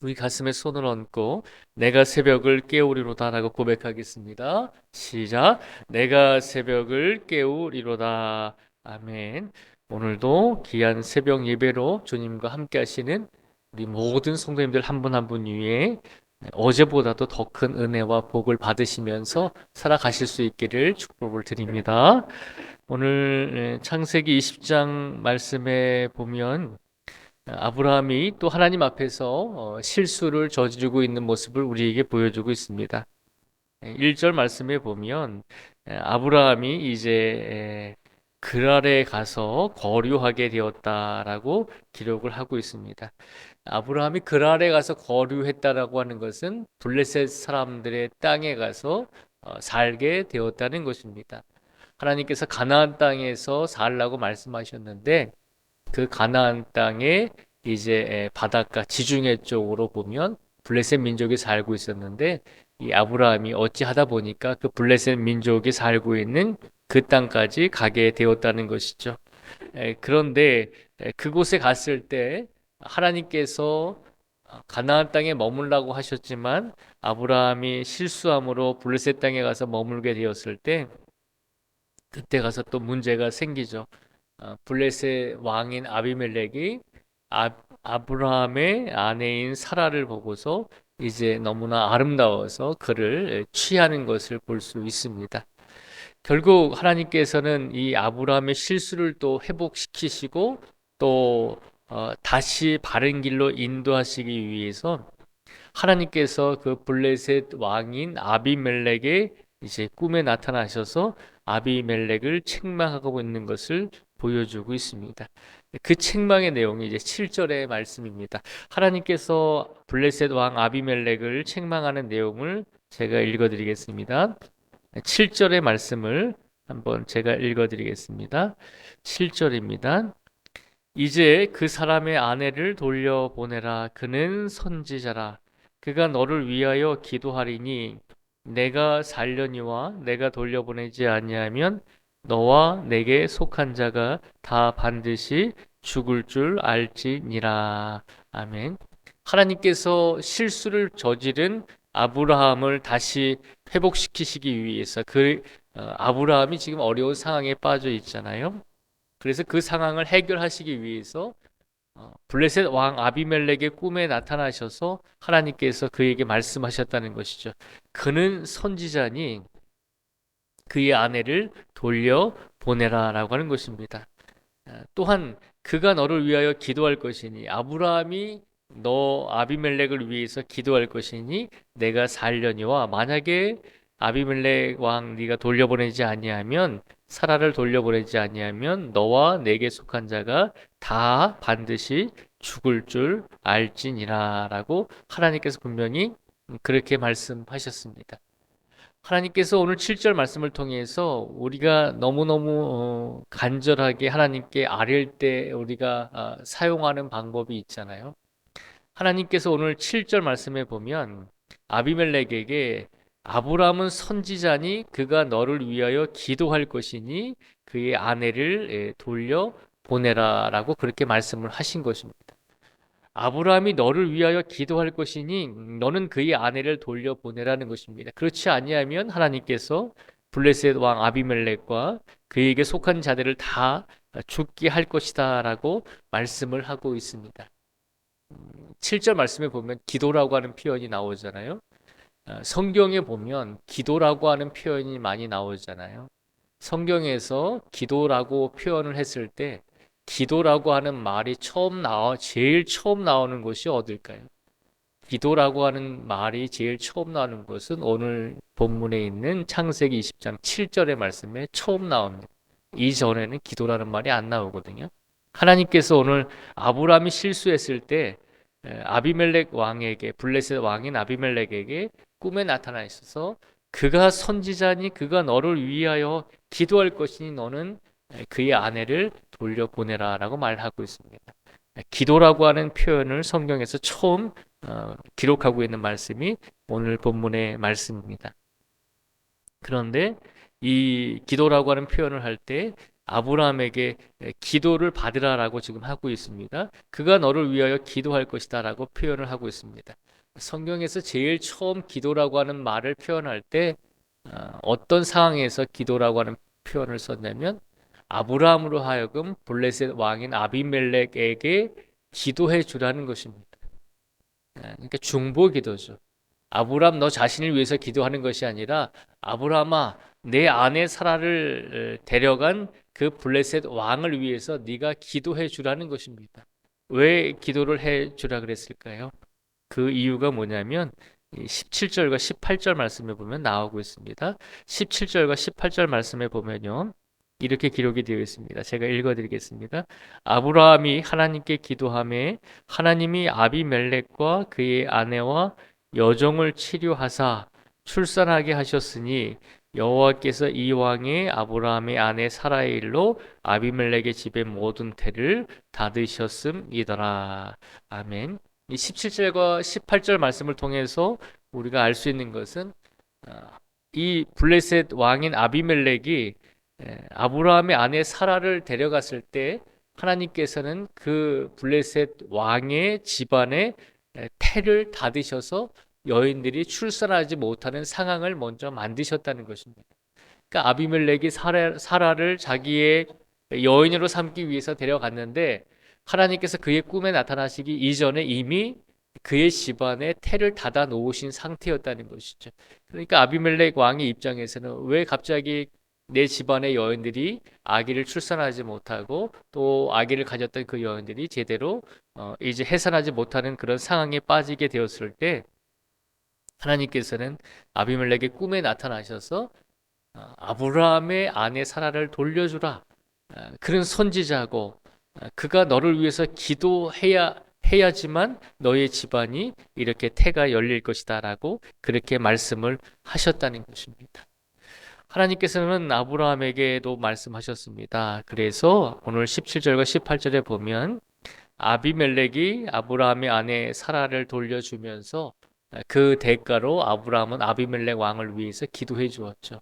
우리 가슴에 손을 얹고 내가 새벽을 깨우리로다라고 고백하겠습니다. 시작. 내가 새벽을 깨우리로다. 아멘. 오늘도 귀한 새벽 예배로 주님과 함께 하시는 우리 모든 성도님들 한 분 한 분 위에 어제보다도 더 큰 은혜와 복을 받으시면서 살아가실 수 있기를 축복을 드립니다. 오늘 창세기 20장 말씀에 보면 아브라함이 또 하나님 앞에서 실수를 저지르고 있는 모습을 우리에게 보여주고 있습니다. 1절 말씀에 보면 아브라함이 이제 그랄에 가서 거류하게 되었다라고 기록을 하고 있습니다. 아브라함이 그랄에 가서 거류했다라고 하는 것은 블레셋 사람들의 땅에 가서 살게 되었다는 것입니다. 하나님께서 가나안 땅에서 살라고 말씀하셨는데 그 가나안 땅에 이제 바닷가 지중해 쪽으로 보면 블레셋 민족이 살고 있었는데 이 아브라함이 어찌하다 보니까 그 블레셋 민족이 살고 있는 그 땅까지 가게 되었다는 것이죠. 그런데 그곳에 갔을 때 하나님께서 가나안 땅에 머물라고 하셨지만 아브라함이 실수함으로 블레셋 땅에 가서 머물게 되었을 때 그때 가서 또 문제가 생기죠. 블레셋 왕인 아비멜렉이 아브라함의 아내인 사라를 보고서 이제 너무나 아름다워서 그를 취하는 것을 볼 수 있습니다. 결국 하나님께서는 이 아브라함의 실수를 또 회복시키시고 또 다시 바른 길로 인도하시기 위해서 하나님께서 그 블레셋 왕인 아비멜렉의 이제 꿈에 나타나셔서 아비멜렉을 책망하고 있는 것을 보여주고 있습니다. 그 책망의 내용이 이제 7절의 말씀입니다. 하나님께서 블레셋 왕 아비멜렉을 책망하는 내용을 제가 읽어드리겠습니다. 7절의 말씀을 한번 제가 읽어드리겠습니다. 7절입니다. 이제 그 사람의 아내를 돌려보내라. 그는 선지자라. 그가 너를 위하여 기도하리니 내가 살려니와 내가 돌려보내지 아니하면 너와 내게 속한 자가 다 반드시 죽을 줄 알지니라. 아멘. 하나님께서 실수를 저지른 아브라함을 다시 회복시키시기 위해서 아브라함이 지금 어려운 상황에 빠져 있잖아요. 그래서 그 상황을 해결하시기 위해서 블레셋 왕 아비멜렉의 꿈에 나타나셔서 하나님께서 그에게 말씀하셨다는 것이죠. 그는 선지자니 그의 아내를 돌려 보내라라고 하는 것입니다. 또한 그가 너를 위하여 기도할 것이니 아브라함이 너 아비멜렉을 위해서 기도할 것이니 내가 살려니와 만약에 아비멜렉 왕 네가 돌려보내지 아니하면 사라를 돌려보내지 아니하면 너와 내게 속한 자가 다 반드시 죽을 줄 알지니라라고 하나님께서 분명히 그렇게 말씀하셨습니다. 하나님께서 오늘 7절 말씀을 통해서 우리가 너무너무 간절하게 하나님께 아뢰일 때 우리가 사용하는 방법이 있잖아요. 하나님께서 오늘 7절 말씀에 보면 아비멜렉에게 아브라함은 선지자니 그가 너를 위하여 기도할 것이니 그의 아내를 돌려 보내라라고 그렇게 말씀을 하신 것입니다. 아브라함이 너를 위하여 기도할 것이니 너는 그의 아내를 돌려보내라는 것입니다. 그렇지 아니하면 하나님께서 블레셋 왕 아비멜렉과 그에게 속한 자들을 다 죽게 할 것이다라고 말씀을 하고 있습니다. 7절 말씀에 보면 기도라고 하는 표현이 나오잖아요. 성경에 보면 기도라고 하는 표현이 많이 나오잖아요. 성경에서 기도라고 표현을 했을 때 기도라고 하는 말이 제일 처음 나오는 곳이 어딜까요? 기도라고 하는 말이 제일 처음 나오는 곳은 오늘 본문에 있는 창세기 20장 7절의 말씀에 처음 나옵니다. 이전에는 기도라는 말이 안 나오거든요. 하나님께서 오늘 아브라함이 실수했을 때 아비멜렉 왕에게 블레셋 왕인 아비멜렉에게 꿈에 나타나 있어서 그가 선지자니 그가 너를 위하여 기도할 것이니 너는 그의 아내를 돌려보내라라고 말하고 있습니다. 기도라고 하는 표현을 성경에서 처음 기록하고 있는 말씀이 오늘 본문의 말씀입니다. 그런데 이 기도라고 하는 표현을 할 때 아브라함에게 기도를 받으라라고 지금 하고 있습니다. 그가 너를 위하여 기도할 것이다라고 표현을 하고 있습니다. 성경에서 제일 처음 기도라고 하는 말을 표현할 때 어떤 상황에서 기도라고 하는 표현을 썼냐면 아브라함으로 하여금 블레셋 왕인 아비멜렉에게 기도해 주라는 것입니다. 그러니까 중보 기도죠. 아브라함 너 자신을 위해서 기도하는 것이 아니라 아브라함아 내 아내 사라를 데려간 그 블레셋 왕을 위해서 네가 기도해 주라는 것입니다. 왜 기도를 해 주라 그랬을까요? 그 이유가 뭐냐면 17절과 18절 말씀에 보면 나오고 있습니다. 17절과 18절 말씀에 보면요. 이렇게 기록이 되어 있습니다. 제가 읽어드리겠습니다. 아브라함이 하나님께 기도하매 하나님이 아비멜렉과 그의 아내와 여종을 치료하사 출산하게 하셨으니 여호와께서 이 왕의 아브라함의 아내 사라의 일로 아비멜렉의 집의 모든 태를 닫으셨음이더라. 아멘. 이 17절과 18절 말씀을 통해서 우리가 알 수 있는 것은 이 블레셋 왕인 아비멜렉이 아브라함의 아내 사라를 데려갔을 때 하나님께서는 그 블레셋 왕의 집안에 태를 닫으셔서 여인들이 출산하지 못하는 상황을 먼저 만드셨다는 것입니다. 그러니까 아비멜렉이 사라를 자기의 여인으로 삼기 위해서 데려갔는데 하나님께서 그의 꿈에 나타나시기 이전에 이미 그의 집안에 태를 닫아 놓으신 상태였다는 것이죠. 그러니까 아비멜렉 왕의 입장에서는 왜 갑자기 내 집안의 여인들이 아기를 출산하지 못하고 또 아기를 가졌던 그 여인들이 제대로 이제 해산하지 못하는 그런 상황에 빠지게 되었을 때 하나님께서는 아비멜렉의 꿈에 나타나셔서 아브라함의 아내 사라를 돌려주라. 그런 선지자고 그가 너를 위해서 기도해야지만 너의 집안이 이렇게 태가 열릴 것이다라고 그렇게 말씀을 하셨다는 것입니다. 하나님께서는 아브라함에게도 말씀하셨습니다. 그래서 오늘 17절과 18절에 보면 아비멜렉이 아브라함의 아내 사라를 돌려주면서 그 대가로 아브라함은 아비멜렉 왕을 위해서 기도해 주었죠.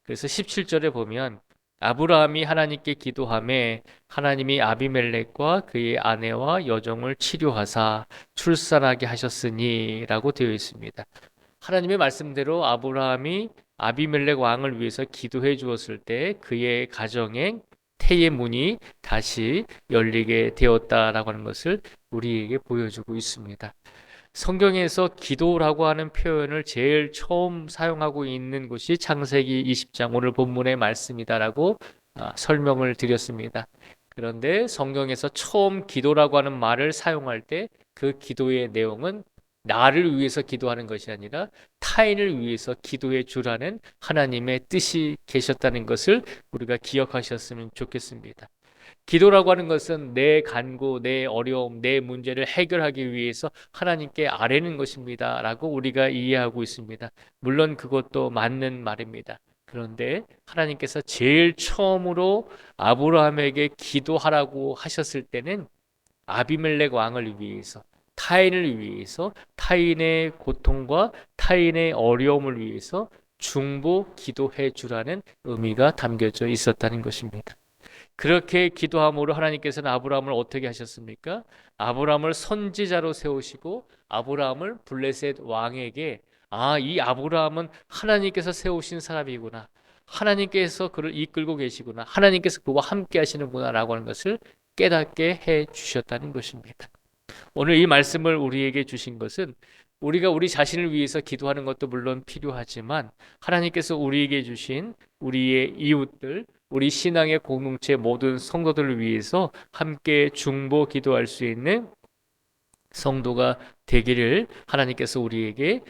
그래서 17절에 보면 아브라함이 하나님께 기도하매 하나님이 아비멜렉과 그의 아내와 여종을 치료하사 출산하게 하셨으니 라고 되어 있습니다. 하나님의 말씀대로 아브라함이 아비멜렉 왕을 위해서 기도해 주었을 때 그의 가정에 태의 문이 다시 열리게 되었다라고 하는 것을 우리에게 보여주고 있습니다. 성경에서 기도라고 하는 표현을 제일 처음 사용하고 있는 곳이 창세기 20장 오늘 본문의 말씀이다라고 설명을 드렸습니다. 그런데 성경에서 처음 기도라고 하는 말을 사용할 때 그 기도의 내용은 나를 위해서 기도하는 것이 아니라 타인을 위해서 기도해 주라는 하나님의 뜻이 계셨다는 것을 우리가 기억하셨으면 좋겠습니다. 기도라고 하는 것은 내 간구, 내 어려움, 내 문제를 해결하기 위해서 하나님께 아뢰는 것입니다 라고 우리가 이해하고 있습니다. 물론 그것도 맞는 말입니다. 그런데 하나님께서 제일 처음으로 아브라함에게 기도하라고 하셨을 때는 아비멜렉 왕을 위해서, 타인을 위해서, 타인의 고통과 타인의 어려움을 위해서 중보 기도해 주라는 의미가 담겨져 있었다는 것입니다. 그렇게 기도함으로 하나님께서는 아브라함을 어떻게 하셨습니까? 아브라함을 선지자로 세우시고 아브라함을 블레셋 왕에게 이 아브라함은 하나님께서 세우신 사람이구나. 하나님께서 그를 이끌고 계시구나. 하나님께서 그와 함께 하시는구나 라고 하는 것을 깨닫게 해 주셨다는 것입니다. 오늘 이 말씀을 우리에게 주신 것은 우리가 우리 자신을 위해서 기도하는 것도 물론 필요하지만 하나님께서 우리에게 주신 우리의 이웃들, 우리 신앙의 공동체 모든 성도들을 위해서 함께 중보 기도할 수 있는 성도가 되기를 하나님께서 우리에게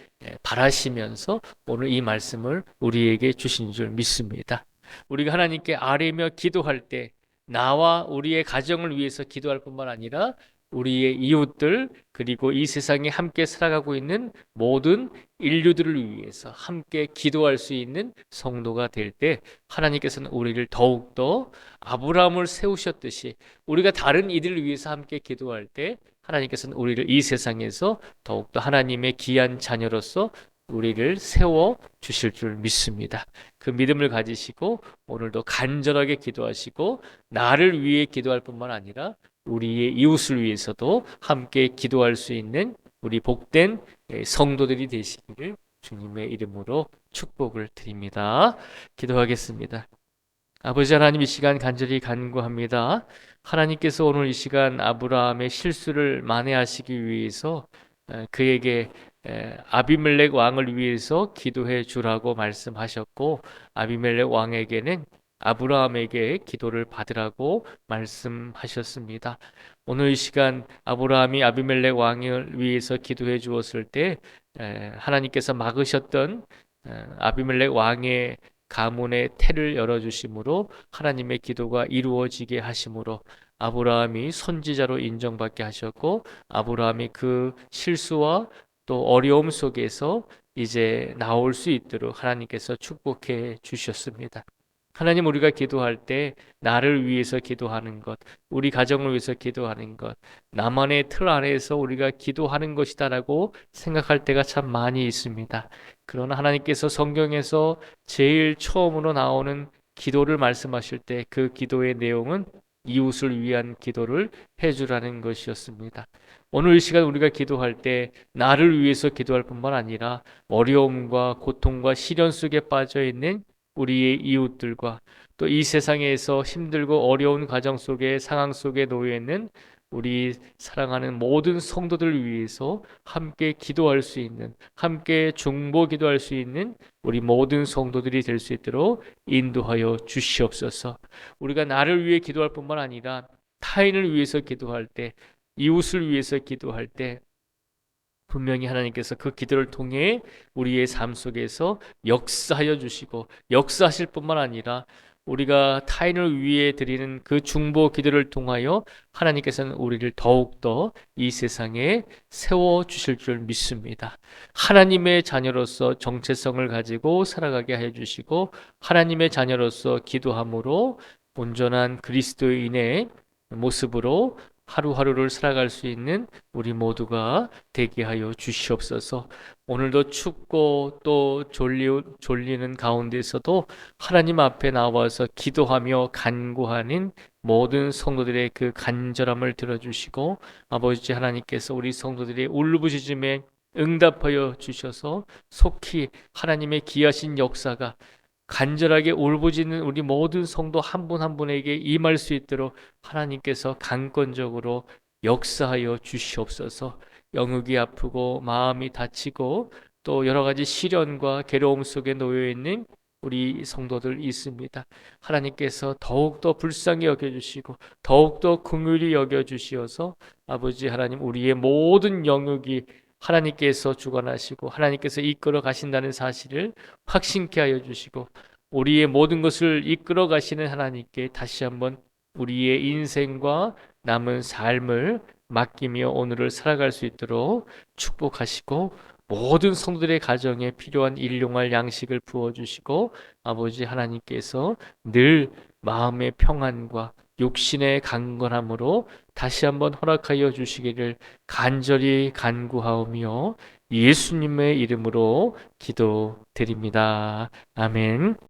바라시면서 오늘 이 말씀을 우리에게 주신 줄 믿습니다. 우리가 하나님께 아뢰며 기도할 때 나와 우리의 가정을 위해서 기도할 뿐만 아니라 우리의 이웃들 그리고 이 세상에 함께 살아가고 있는 모든 인류들을 위해서 함께 기도할 수 있는 성도가 될 때 하나님께서는 우리를 더욱더 아브라함을 세우셨듯이 우리가 다른 이들을 위해서 함께 기도할 때 하나님께서는 우리를 이 세상에서 더욱더 하나님의 귀한 자녀로서 우리를 세워 주실 줄 믿습니다. 그 믿음을 가지시고 오늘도 간절하게 기도하시고 나를 위해 기도할 뿐만 아니라 우리의 이웃을 위해서도 함께 기도할 수 있는 우리 복된 성도들이 되시기를 주님의 이름으로 축복을 드립니다. 기도하겠습니다. 아버지 하나님, 이 시간 간절히 간구합니다. 하나님께서 오늘 이 시간 아브라함의 실수를 만회하시기 위해서 그에게 아비멜렉 왕을 위해서 기도해 주라고 말씀하셨고, 아비멜렉 왕에게는 아브라함에게 기도를 받으라고 말씀하셨습니다. 오늘 이 시간 아브라함이 아비멜렉 왕을 위해서 기도해 주었을 때 하나님께서 막으셨던 아비멜렉 왕의 가문의 태를 열어주심으로 하나님의 기도가 이루어지게 하심으로 아브라함이 선지자로 인정받게 하셨고, 아브라함이 그 실수와 또 어려움 속에서 이제 나올 수 있도록 하나님께서 축복해 주셨습니다. 하나님, 우리가 기도할 때 나를 위해서 기도하는 것, 우리 가정을 위해서 기도하는 것, 나만의 틀 안에서 우리가 기도하는 것이다라고 생각할 때가 참 많이 있습니다. 그러나 하나님께서 성경에서 제일 처음으로 나오는 기도를 말씀하실 때 그 기도의 내용은 이웃을 위한 기도를 해주라는 것이었습니다. 오늘 이 시간 우리가 기도할 때 나를 위해서 기도할 뿐만 아니라 어려움과 고통과 시련 속에 빠져 있는 우리의 이웃들과 또 이 세상에서 힘들고 어려운 가정 속에 상황 속에 놓여 있는 우리 사랑하는 모든 성도들 위해서 함께 기도할 수 있는, 함께 중보 기도할 수 있는 우리 모든 성도들이 될 수 있도록 인도하여 주시옵소서. 우리가 나를 위해 기도할 뿐만 아니라 타인을 위해서 기도할 때, 이웃을 위해서 기도할 때 분명히 하나님께서 그 기도를 통해 우리의 삶 속에서 역사하여 주시고, 역사하실 뿐만 아니라 우리가 타인을 위해 드리는 그 중보 기도를 통하여 하나님께서는 우리를 더욱더 이 세상에 세워 주실 줄 믿습니다. 하나님의 자녀로서 정체성을 가지고 살아가게 하여 주시고, 하나님의 자녀로서 기도함으로 온전한 그리스도인의 모습으로 하루하루를 살아갈 수 있는 우리 모두가 되게 하여 주시옵소서. 오늘도 춥고 또 졸리는 가운데서도 하나님 앞에 나와서 기도하며 간구하는 모든 성도들의 그 간절함을 들어주시고, 아버지 하나님께서 우리 성도들의 울부짖음에 응답하여 주셔서 속히 하나님의 귀하신 역사가 간절하게 울부짖는 우리 모든 성도 한 분 한 분에게 임할 수 있도록 하나님께서 강권적으로 역사하여 주시옵소서. 영육이 아프고 마음이 다치고 또 여러 가지 시련과 괴로움 속에 놓여 있는 우리 성도들 있습니다. 하나님께서 더욱더 불쌍히 여겨주시고 더욱더 긍휼히 여겨주시어서 아버지 하나님, 우리의 모든 영역이 하나님께서 주관하시고 하나님께서 이끌어 가신다는 사실을 확신케 하여 주시고, 우리의 모든 것을 이끌어 가시는 하나님께 다시 한번 우리의 인생과 남은 삶을 맡기며 오늘을 살아갈 수 있도록 축복하시고, 모든 성도들의 가정에 필요한 일용할 양식을 부어주시고, 아버지 하나님께서 늘 마음의 평안과 육신의 강건함으로 다시 한번 허락하여 주시기를 간절히 간구하오며 예수님의 이름으로 기도드립니다. 아멘.